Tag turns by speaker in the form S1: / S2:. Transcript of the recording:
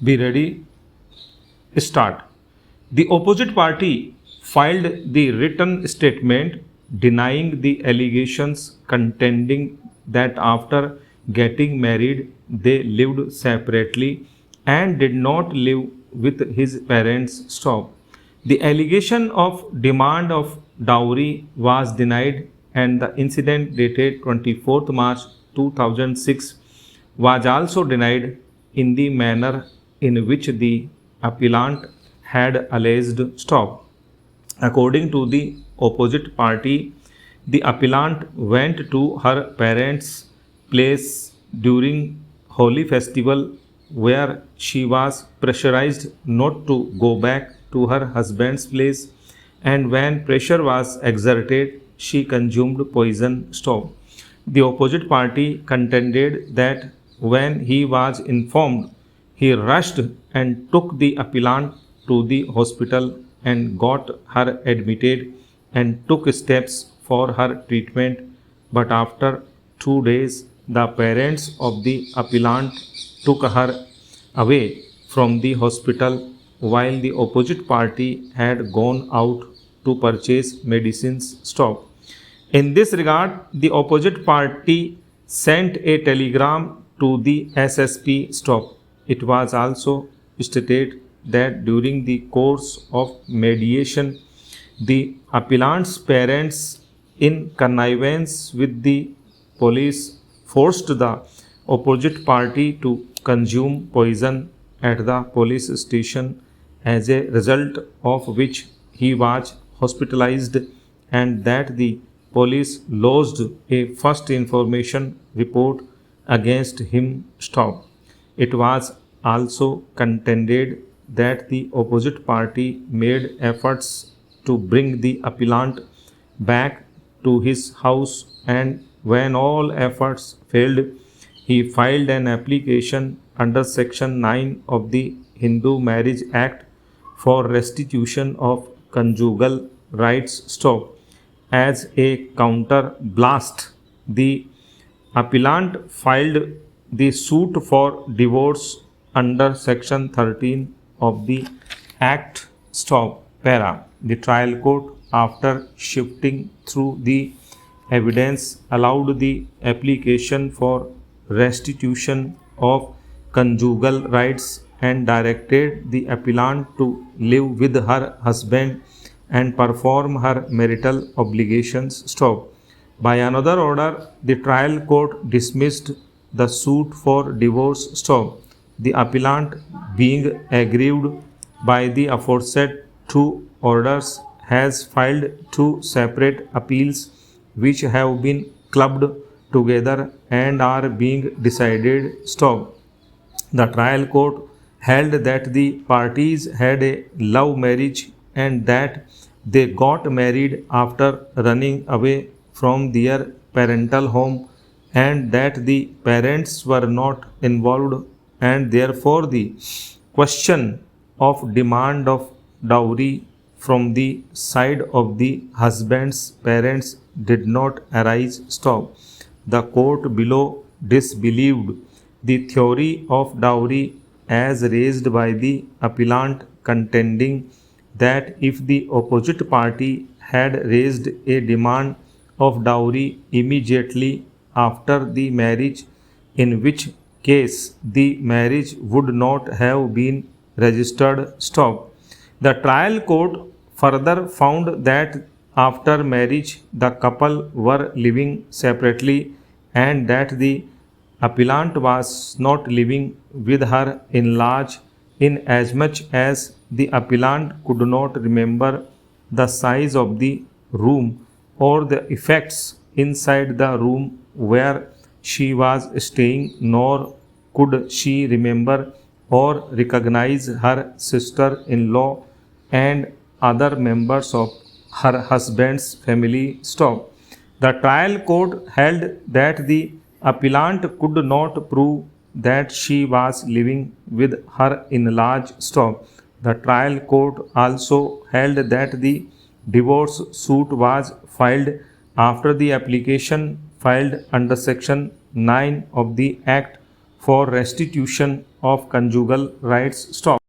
S1: Be ready, start. The opposite party filed the written statement denying the allegations, contending that after getting married they lived separately and did not live with his parents. Stop. The allegation of demand of dowry was denied, and the incident dated 24th March 2006 was also denied in the manner in which the appellant had alleged. Stop. According to the opposite party, the appellant went to her parents' place during Holi festival where she was pressurized not to go back to her husband's place, and when pressure was exerted, she consumed poison. Stop. The opposite party contended that when he was informed, he rushed and took the appellant to the hospital and got her admitted and took steps for her treatment. But after 2 days, the parents of the appellant took her away from the hospital while the opposite party had gone out to purchase medicines. Stop. In this regard, the opposite party sent a telegram to the SSP. Stop. It was also stated that during the course of mediation, the appellant's parents, in connivance with the police, forced the opposite party to consume poison at the police station, as a result of which he was hospitalized, and that the police lodged a first information report against him. Stop. It was also contended that the opposite party made efforts to bring the appellant back to his house, and when all efforts failed, he filed an application under Section 9 of the Hindu Marriage Act for restitution of conjugal rights. Stop. As a counter blast, the appellant filed the suit for divorce under Section 13 of the Act. Stop. Para. The trial court, after shifting through the evidence, allowed the application for restitution of conjugal rights and directed the appellant to live with her husband and perform her marital obligations. Stop. By another order, the trial court dismissed the suit for divorce. Stop. The appellant, being aggrieved by the aforesaid two orders, has filed two separate appeals which have been clubbed together and are being decided. Stop. The trial court held that the parties had a love marriage and that they got married after running away from their parental home, and that the parents were not involved, and therefore the question of demand of dowry from the side of the husband's parents did not arise. Stop. The court below disbelieved the theory of dowry as raised by the appellant, contending that if the opposite party had raised a demand of dowry immediately after the marriage, in which case the marriage would not have been registered. Stop. The trial court further found that after marriage the couple were living separately and that the appellant was not living with her in-laws, inasmuch as the appellant could not remember the size of the room or the effects inside the room where she was staying, nor could she remember or recognize her sister-in-law and other members of her husband's family. Stop. The trial court held that the appellant could not prove that she was living with her in-laws. Stop. The trial court also held that the divorce suit was filed after the application filed under Section 9 of the Act for restitution of conjugal rights stop.